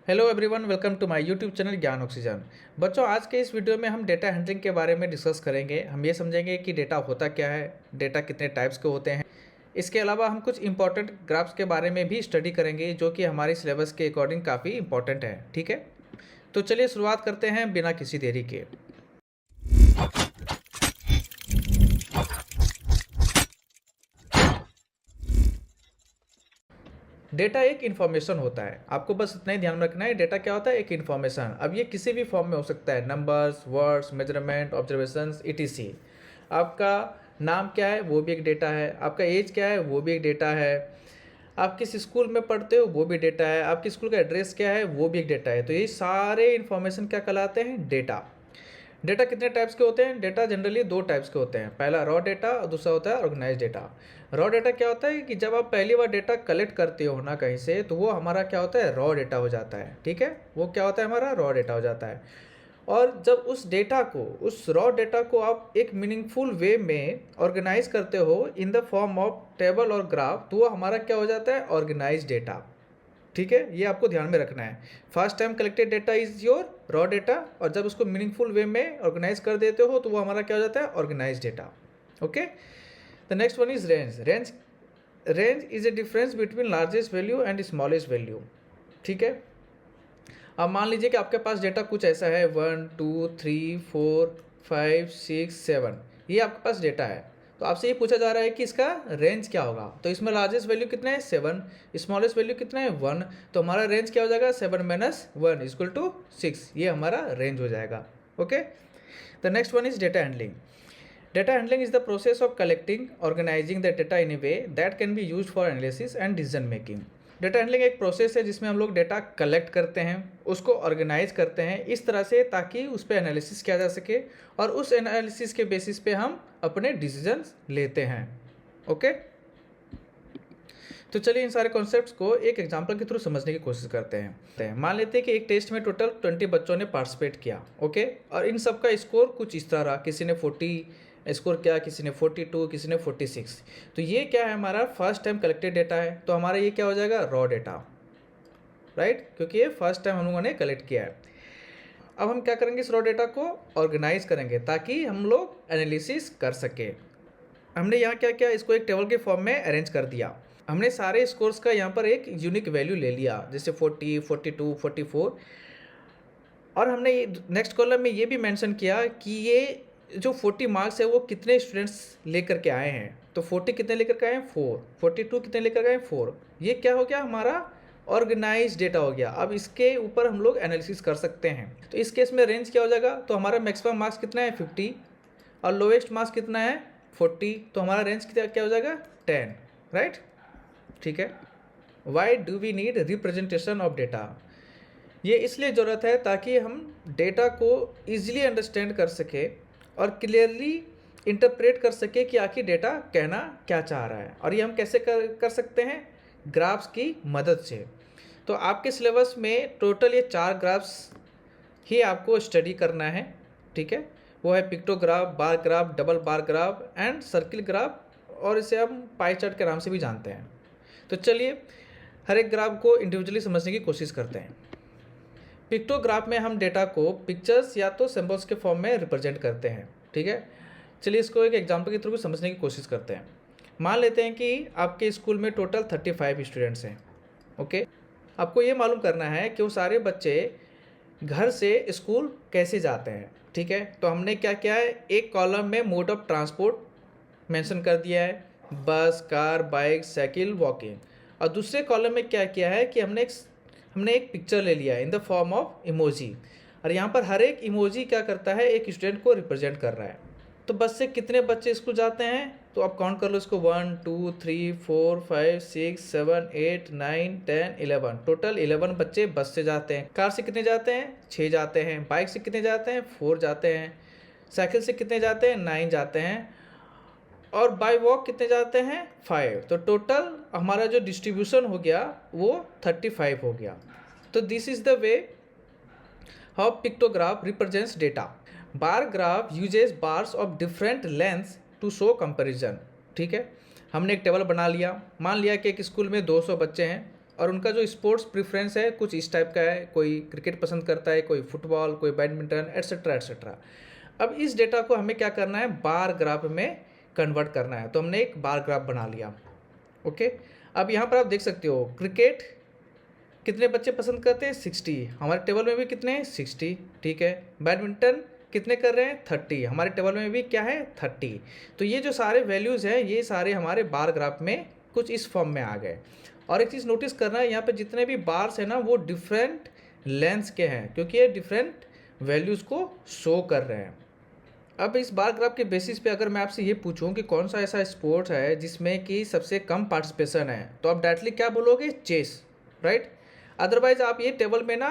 Hello everyone, welcome to my YouTube channel Gyan Oxygen. बच्चों, आज के इस वीडियो में हम डेटा हैंडलिंग के बारे में डिस्कस करेंगे। हम ये समझेंगे कि डेटा होता क्या है, डेटा कितने टाइप्स के होते हैं। इसके अलावा हम कुछ इंपॉर्टेंट ग्राफ्स के बारे में भी स्टडी करेंगे जो कि हमारी सिलेबस के अकॉर्डिंग काफ़ी इंपॉर्टेंट है। ठीक है, तो चलिए शुरुआत करते हैं बिना किसी देरी के। डेटा एक इन्फॉर्मेशन होता है, आपको बस इतना ही ध्यान में रखना है। डेटा क्या होता है? एक इन्फॉर्मेशन। अब ये किसी भी फॉर्म में हो सकता है, numbers, words, measurement, observations, etc। आपका नाम क्या है वो भी एक डेटा है, आपका एज क्या है वो भी एक डेटा है, आप किस स्कूल में पढ़ते हो वो भी डेटा है, आपके स्कूल का एड्रेस क्या है वो भी एक डेटा है। तो ये सारे इन्फॉर्मेशन क्या कहलाते हैं? डेटा। डेटा कितने टाइप्स के होते हैं? डेटा जनरली दो टाइप्स के होते हैं, पहला रॉ डेटा और दूसरा होता है ऑर्गेनाइज डेटा। रॉ डेटा क्या होता है कि जब आप पहली बार डेटा कलेक्ट करते हो ना कहीं से, तो वो हमारा क्या होता है? रॉ डेटा हो जाता है। ठीक है, वो क्या होता है? हमारा रॉ डेटा हो जाता है। और जब उस डेटा को, उस रॉ डेटा को आप एक मीनिंगफुल वे में ऑर्गेनाइज करते हो in the form of table और ग्राफ, तो वो हमारा क्या हो जाता है? Organize data. ठीक है, ये आपको ध्यान में रखना है। First time collected data is your raw data, और जब उसको मीनिंगफुल वे में ऑर्गेनाइज कर देते हो तो वो हमारा क्या हो जाता है? Organize data. Okay, the next one is range. Range is a difference between largest value and smallest value. ठीक है, अब मान लीजिए कि आपके पास डेटा कुछ ऐसा है, 1 2 3 4 5 6 7, ये आपके पास डेटा है। तो आपसे ये पूछा जा रहा है कि इसका रेंज क्या होगा। तो इसमें लार्जेस्ट वैल्यू कितना है? 7, स्मॉलेस्ट वैल्यू कितना है? 1। तो हमारा रेंज क्या हो जाएगा? 7 - 1 = 6। ये हमारा रेंज हो जाएगा। Okay, the next one is data handling. Data handling is the process of collecting, organizing the data in a way that can be used for analysis and decision making. Data handling एक process है जिसमें हम लोग data collect करते हैं, उसको organise करते हैं इस तरह से ताकि उस पर एनालिसिस किया जा सके, और उस एनालिसिस के बेसिस पे हम अपने डिसीजंस लेते हैं। ओके, तो चलिए इन सारे कॉन्सेप्ट्स को एक एग्जांपल के थ्रू समझने की कोशिश करते हैं। मान लेते हैं कि एक टेस्ट में टोटल 20 बच्चों ने पार्टिसिपेट किया। ओके, और इन सब का स्कोर कुछ इस तरह रहा, किसी ने 40 स्कोर किया, किसी ने 42, किसी ने 46। तो ये क्या है? हमारा फर्स्ट टाइम कलेक्टेड डेटा है, तो हमारा ये क्या हो जाएगा? रॉ डेटा, राइट, क्योंकि ये फर्स्ट टाइम हम लोगों ने कलेक्ट किया है। अब हम क्या करेंगे? इस रॉ डेटा को ऑर्गेनाइज करेंगे ताकि हम लोग एनालिसिस कर सके। हमने यहाँ क्या किया? इसको एक टेबल के फॉर्म में अरेंज कर दिया। हमने सारे स्कोर्स का यहाँ पर एक यूनिक वैल्यू ले लिया, जैसे 40, 42, 44। और हमने नेक्स्ट कॉलम में ये भी मेंशन किया कि ये जो 40 मार्क्स है वो कितने स्टूडेंट्स लेकर के आए हैं। तो 40 कितने लेकर के आए हैं? 4। 42 कितने लेकर आए हैं? 4। ये क्या हो गया? हमारा ऑर्गेनाइज डेटा हो गया। अब इसके ऊपर हम लोग एनालिसिस कर सकते हैं। तो इस केस में रेंज क्या हो जाएगा? तो हमारा मैक्सिमम मार्क्स कितना है? 50, और लोएस्ट मार्क्स कितना है? 40। तो हमारा रेंज क्या हो जाएगा? 10, राइट। ठीक है, why do we need representation of data? ये इसलिए ज़रूरत है ताकि हम डेटा को ईजिली अंडरस्टैंड कर सके और क्लियरली इंटरप्रेट कर सके कि आखिर डेटा कहना क्या चाह रहा है। और ये हम कैसे कर सकते हैं? ग्राफ्स की मदद से। तो आपके सिलेबस में टोटल ये 4 ग्राफ्स ही आपको स्टडी करना है। ठीक है, वो है pictograph, bar graph, double bar graph and circle graph, और इसे हम पाई चार्ट के नाम से भी जानते हैं। तो चलिए हर एक ग्राफ को इंडिविजुअली समझने की कोशिश करते हैं। पिक्टोग्राफ में हम डेटा को पिक्चर्स या तो सिंबल्स के फॉर्म में रिप्रेजेंट करते हैं। ठीक है, चलिए इसको एक एग्जांपल के थ्रू भी समझने की कोशिश करते हैं। मान लेते हैं कि आपके स्कूल में टोटल 35 स्टूडेंट्स हैं। ओके, आपको ये मालूम करना है कि वो सारे बच्चे घर से स्कूल कैसे जाते हैं। ठीक है, तो हमने क्या किया है? एक कॉलम में मोड ऑफ ट्रांसपोर्ट मेंशन कर दिया है, बस, कार, बाइक, साइकिल, वॉकिंग। और दूसरे कॉलम में क्या किया है कि हमने एक पिक्चर ले लिया है इन द फॉर्म ऑफ इमोजी, और यहाँ पर हर एक इमोजी क्या करता है? एक स्टूडेंट को रिप्रेजेंट कर रहा है। तो बस से कितने बच्चे स्कूल जाते हैं? तो आप काउंट कर लो इसको, 1 2 3 4 5 6 7 8 9 10 11। टोटल 11 बच्चे बस से जाते हैं। कार से कितने जाते हैं? 6 जाते हैं। बाइक से कितने जाते हैं? 4 जाते हैं। साइकिल से कितने जाते हैं? 9 जाते हैं। और बाय वॉक कितने जाते हैं? 5। तो टोटल हमारा जो डिस्ट्रीब्यूशन हो गया वो 35 हो गया। तो this is the way how pictograph represents data. Bar graph uses bars of different lengths to show comparison. ठीक है, हमने एक टेबल बना लिया। मान लिया कि एक स्कूल में 200 बच्चे हैं और उनका जो स्पोर्ट्स प्रेफरेंस है कुछ इस टाइप का है, कोई क्रिकेट पसंद करता है, कोई फुटबॉल, कोई बैडमिंटन, एट्सेट्रा एट्सेट्रा। अब इस डेटा को हमें क्या करना है, बार ग्राफ में कन्वर्ट करना है। तो हमने एक बार ग्राफ बना लिया। ओके, अब यहाँ पर आप देख सकते हो क्रिकेट कितने बच्चे पसंद करते हैं, 60। हमारे टेबल में भी कितने हैं, 60। ठीक है, बैडमिंटन कितने कर रहे हैं, 30। हमारे टेबल में भी क्या है, 30। तो ये जो सारे वैल्यूज़ हैं ये सारे हमारे बार ग्राफ में कुछ इस फॉर्म में आ गए। और एक चीज़ नोटिस करना है, यहाँ पे जितने भी बार्स हैं ना वो डिफरेंट लेंथ्स के हैं, क्योंकि ये डिफरेंट वैल्यूज़ को शो कर रहे हैं। अब इस बार ग्राफ के बेसिस पे अगर मैं आपसे ये पूछूं कि कौन सा ऐसा स्पोर्ट्स है जिसमें कि सबसे कम पार्टिसिपेशन है, तो आप डायरेक्टली क्या बोलोगे, चेस, राइट। अदरवाइज आप ये टेबल में ना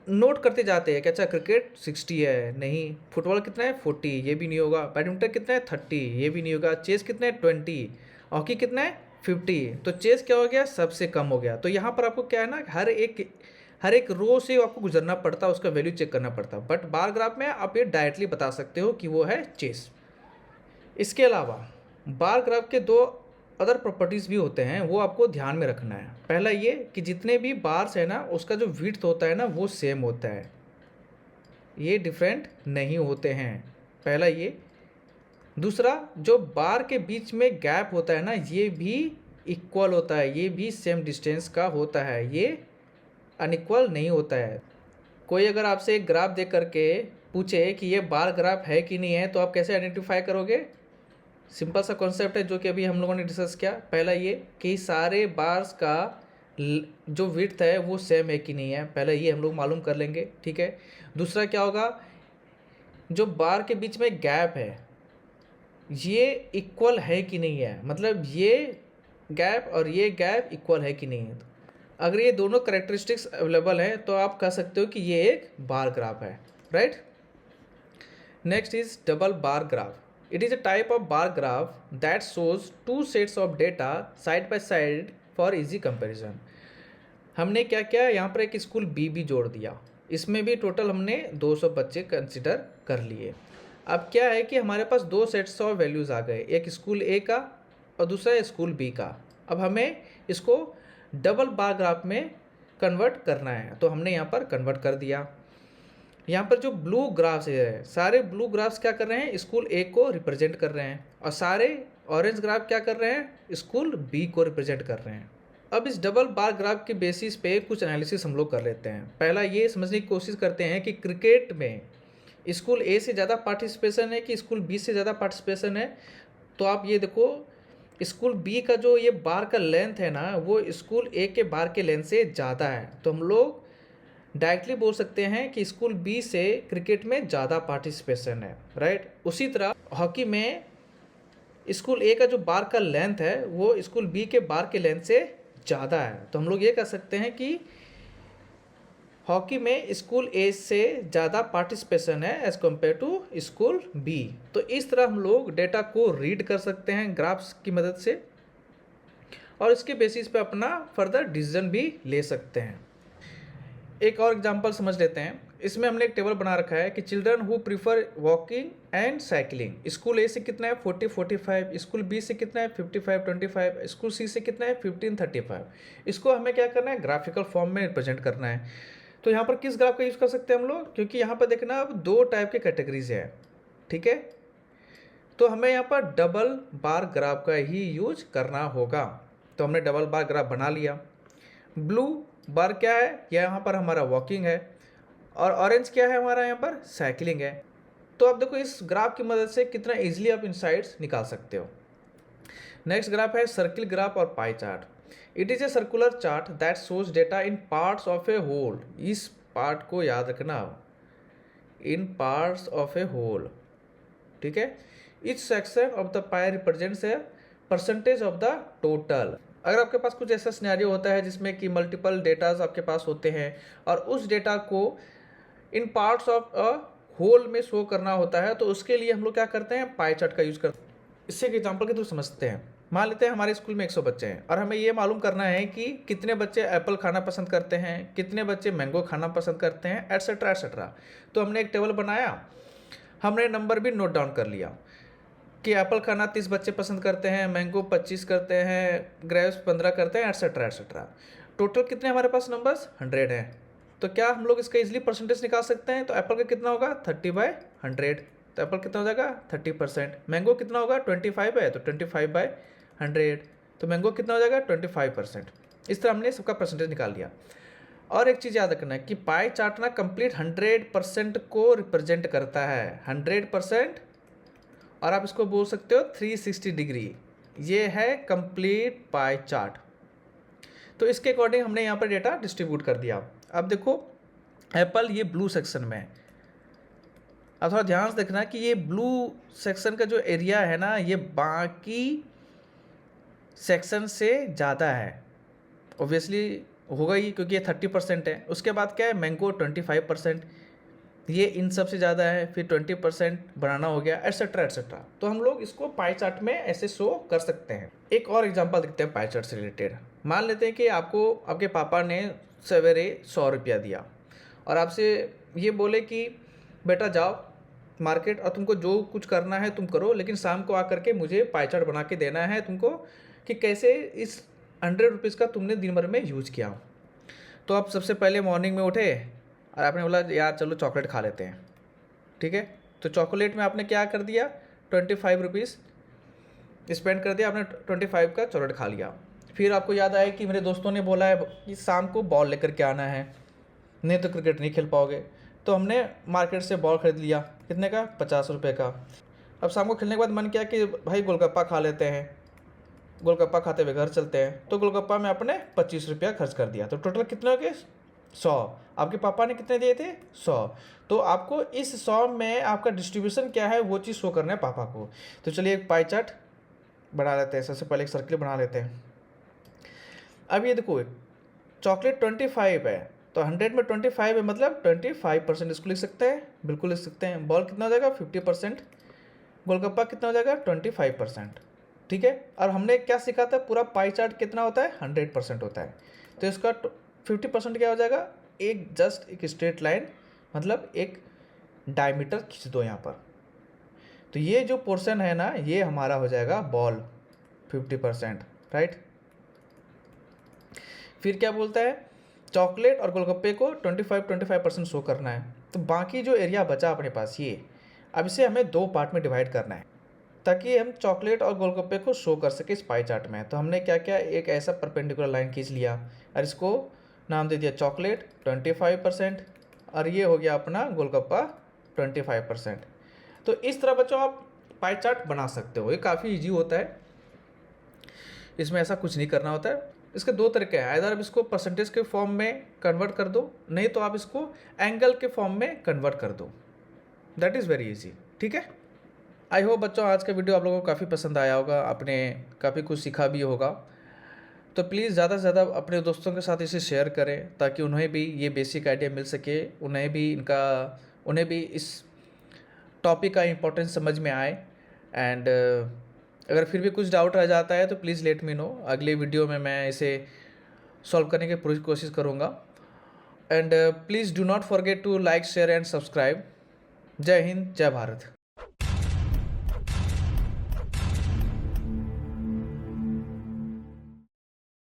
नोट करते जाते हैं कि अच्छा क्रिकेट 60 है, नहीं, फुटबॉल कितना है 40, ये भी नहीं होगा, बैडमिंटन कितना है 30, ये भी नहीं होगा, चेस कितना है 20, हॉकी कितना है 50। तो चेस क्या हो गया, सबसे कम हो गया। तो यहाँ पर आपको क्या है ना, हर एक रो से आपको गुजरना पड़ता है, उसका वैल्यू चेक करना पड़ता है। बट बार ग्राफ में आप ये डायरेक्टली बता सकते हो कि वो है चेस। इसके अलावा बार ग्राफ के दो अदर प्रॉपर्टीज़ भी होते हैं, वो आपको ध्यान में रखना है। पहला ये कि जितने भी बार्स है ना उसका जो विड्थ होता है ना वो सेम होता है, ये डिफरेंट नहीं होते हैं, पहला ये। दूसरा, जो बार के बीच में गैप होता है ना ये भी इक्वल होता है, ये भी सेम डिस्टेंस का होता है, ये अनइक्वल नहीं होता है। कोई अगर आपसे एक ग्राफ देख करके पूछे कि ये बार ग्राफ है कि नहीं है, तो आप कैसे आइडेंटिफाई करोगे। सिंपल सा कॉन्सेप्ट है जो कि अभी हम लोगों ने डिस्कस किया। पहला ये कि सारे बार्स का जो विड्थ है वो सेम है कि नहीं है, पहले ये हम लोग मालूम कर लेंगे, ठीक है। दूसरा क्या होगा, जो बार के बीच में गैप है ये इक्वल है कि नहीं है, मतलब ये गैप और ये गैप इक्वल है कि नहीं है। अगर ये दोनों करेक्टरिस्टिक्स अवेलेबल हैं तो आप कह सकते हो कि ये एक बार ग्राफ है, right. Next is double bar graph. It is a type of bar graph that shows two sets of data side by side for easy comparison. हमने क्या किया, यहाँ पर एक स्कूल बी भी जोड़ दिया, इसमें भी टोटल हमने 200 बच्चे कंसिडर कर लिए। अब क्या है कि हमारे पास दो सेट्स ऑफ वैल्यूज़ आ गए, एक स्कूल ए का और दूसरा स्कूल बी का। अब हमें इसको डबल बार ग्राफ में कन्वर्ट करना है, तो हमने यहाँ पर कन्वर्ट कर दिया। यहाँ पर जो ब्लू ग्राफ्स है, सारे ब्लू ग्राफ्स क्या कर रहे हैं, स्कूल ए को रिप्रेजेंट कर रहे हैं, और सारे ऑरेंज ग्राफ क्या कर रहे हैं, स्कूल बी को रिप्रेजेंट कर रहे हैं। अब इस डबल बार ग्राफ के बेसिस पे कुछ एनालिसिस हम लोग कर लेते हैं। पहला ये समझने की कोशिश करते हैं कि क्रिकेट में स्कूल ए से ज़्यादा पार्टिसिपेशन है कि स्कूल बी से ज़्यादा पार्टिसिपेशन है। तो आप ये देखो, स्कूल बी का जो ये बार का लेंथ है ना वो स्कूल ए के बार के लेंथ से ज़्यादा है, तो हम लोग डायरेक्टली बोल सकते हैं कि स्कूल बी से क्रिकेट में ज़्यादा पार्टिसिपेशन है, राइट। उसी तरह हॉकी में स्कूल ए का जो बार का लेंथ है वो स्कूल बी के बार के लेंथ से ज़्यादा है, तो हम लोग ये कह सकते हैं कि हॉकी में स्कूल ए से ज़्यादा पार्टिसिपेशन है as compare to school B. तो इस तरह हम लोग डेटा को रीड कर सकते हैं ग्राफ्स की मदद से, और इसके बेसिस पे अपना फर्दर डिसीजन भी ले सकते हैं। एक और एग्जांपल समझ लेते हैं। इसमें हमने एक टेबल बना रखा है कि children who prefer walking and cycling, school A से कितना है 40-45, स्कूल बी से कितना है 55-25, स्कूल सी से कितना है 15-35। इसको हमें क्या करना है, ग्राफिकल फॉर्म में रिप्रेजेंट करना है। तो यहाँ पर किस ग्राफ का यूज़ कर सकते हैं हम लोग, क्योंकि यहाँ पर देखना अब दो टाइप के कैटेगरीज है, ठीक है। तो हमें यहाँ पर डबल बार ग्राफ का ही यूज करना होगा। तो हमने डबल बार ग्राफ बना लिया। ब्लू बार क्या है, यहाँ पर हमारा वॉकिंग है, और ऑरेंज क्या है हमारा यहाँ पर साइकिलिंग है। तो आप देखो इस ग्राफ की मदद से कितना इजीली आप इनसाइट्स निकाल सकते हो। नेक्स्ट ग्राफ है सर्किल ग्राफ और pie chart. It is a circular chart that shows data in parts of a whole. इस पार्ट को याद रखना, in parts of a whole, ठीक है। Each section of the pie represents a percentage of the total. अगर आपके पास कुछ ऐसा सिनेरियो होता है जिसमें कि मल्टीपल डेटाज आपके पास होते हैं और उस डेटा को इन पार्ट्स ऑफ अ होल में शो करना होता है, तो उसके लिए हम लोग क्या करते हैं, पाई चार्ट का यूज़ करते हैं। इससे एक एग्जांपल के थ्रू समझते हैं। मान लेते हैं हमारे स्कूल में 100 बच्चे हैं और हमें ये मालूम करना है कि कितने बच्चे एप्पल खाना पसंद करते हैं, कितने बच्चे मैंगो खाना पसंद करते हैं, एट्सेट्रा एट्सेट्रा। तो हमने एक टेबल बनाया, हमने नंबर भी नोट डाउन कर लिया। कि एप्पल खाना 30 बच्चे पसंद करते हैं, मैंगो 25 करते हैं, ग्रेप्स 15 करते हैं, एट्सेट्रा एट्सेट्रा। टोटल कितने हमारे पास नंबर्स 100 हैं। तो क्या हम लोग इसका इजीली परसेंटेज निकाल सकते हैं? तो एप्पल का कितना होगा 30/100, तो एप्पल कितना हो जाएगा 30%। मैंगो कितना होगा 25 है तो 25/100, तो मैंगो कितना हो जाएगा 25%। इस तरह हमने सबका परसेंटेज निकाल लिया। और एक चीज़ याद रखना है कि पाई चार्ट ना कंप्लीट 100% को रिप्रेजेंट करता है, 100%। और आप इसको बोल सकते हो 360 डिग्री। ये है कंप्लीट पाई चार्ट। तो इसके अकॉर्डिंग हमने यहाँ पर डेटा डिस्ट्रीब्यूट कर दिया। अब देखो एप्पल ये ब्लू सेक्शन में है। अब थोड़ा ध्यान से देखना कि ये ब्लू सेक्शन का जो एरिया है ना, ये बाकी सेक्शन से ज़्यादा है। ऑब्वियसली होगा ही, क्योंकि ये 30% है। उसके बाद क्या है, मैंगो 25%, ये इन सब से ज़्यादा है, फिर 20% बनाना हो गया, एट्सेट्रा एट्सेट्रा। तो हम लोग इसको पाई चार्ट में ऐसे शो कर सकते हैं। एक और एग्जांपल देखते हैं पाई चार्ट से रिलेटेड। मान लेते हैं कि आपको आपके पापा ने सवेरे 100 रुपया दिया और आपसे ये बोले कि बेटा जाओ मार्केट और तुमको जो कुछ करना है तुम करो, लेकिन शाम को आकर के मुझे पाई चार्ट बना के देना है तुमको कि कैसे इस 100 रुपीज़ का तुमने दिन भर में यूज किया। तो आप सबसे पहले मॉर्निंग में उठे और आपने बोला यार चलो चॉकलेट खा लेते हैं, ठीक है। तो चॉकलेट में आपने क्या कर दिया 25 रुपीज़ स्पेंड कर दिया, आपने 25 का चॉकलेट खा लिया। फिर आपको याद आया कि मेरे दोस्तों ने बोला है कि शाम को बॉल लेकर के आना है, नहीं तो क्रिकेट नहीं खेल पाओगे। तो हमने मार्केट से बॉल खरीद लिया, कितने का 50 रुपये का। अब शाम को खेलने के बाद मन किया कि भाई गोलगप्पा खा लेते हैं, गोलगप्पा खाते हुए घर चलते हैं। तो गोलगप्पा में आपने 25 रुपया खर्च कर दिया, तो टोटल कितने हो गए 100। आपके पापा ने कितने दिए थे 100। तो आपको इस 100 में आपका डिस्ट्रीब्यूशन क्या है वो चीज़ शो करना है पापा को। तो चलिए एक पाई चार्ट बना लेते हैं। सबसे पहले एक सर्किल बना लेते हैं। अब ये देखो चॉकलेट 25 है, तो 100 में 25 है मतलब 25%, इसको लिख सकते हैं, बिल्कुल लिख सकते हैं। बॉल कितना हो जाएगा 50%, गोलगप्पा कितना हो जाएगा 25%, ठीक है। और हमने क्या सीखा था, पूरा पाई चार्ट कितना होता है 100% होता है। तो इसका 50% क्या हो जाएगा, एक जस्ट एक स्ट्रेट लाइन, मतलब एक डायमीटर खींच दो यहाँ पर। तो ये जो पोर्शन है ना, ये हमारा हो जाएगा बॉल 50%, राइट। फिर क्या बोलता है, चॉकलेट और गोलगप्पे को 25% शो करना है। तो बाकी जो एरिया बचा अपने पास ये, अब इसे हमें 2 पार्ट में डिवाइड करना है ताकि हम चॉकलेट और गोलगप्पे को शो कर सके इस पाई चार्ट में। तो हमने क्या किया, एक ऐसा परपेंडिकुलर लाइन खींच लिया और इसको नाम दे दिया चॉकलेट 25% और ये हो गया अपना गोलगप्पा 25%। तो इस तरह बच्चों आप पाई चार्ट बना सकते हो, ये काफ़ी ईजी होता है, इसमें ऐसा कुछ नहीं करना होता है। इसके 2 तरीके हैं, आइदर आप इसको परसेंटेज के फॉर्म में कन्वर्ट कर दो, नहीं तो आप इसको एंगल के फॉर्म में कन्वर्ट कर दो। दैट इज़ वेरी इजी, ठीक है। आई होप बच्चों आज का वीडियो आप लोगों को काफ़ी पसंद आया होगा, आपने काफ़ी कुछ सीखा भी होगा। तो प्लीज़ ज़्यादा से ज़्यादा अपने दोस्तों के साथ इसे शेयर करें ताकि उन्हें भी ये बेसिक आइडिया मिल सके, उन्हें भी इस टॉपिक का इम्पोर्टेंस समझ में आए। एंड अगर फिर भी कुछ डाउट रह जाता है तो प्लीज़ लेट मी नो, अगले वीडियो में मैं इसे सॉल्व करने की पूरी कोशिश करूँगा। And please do not forget to like share and subscribe. जय हिंद, जय भारत।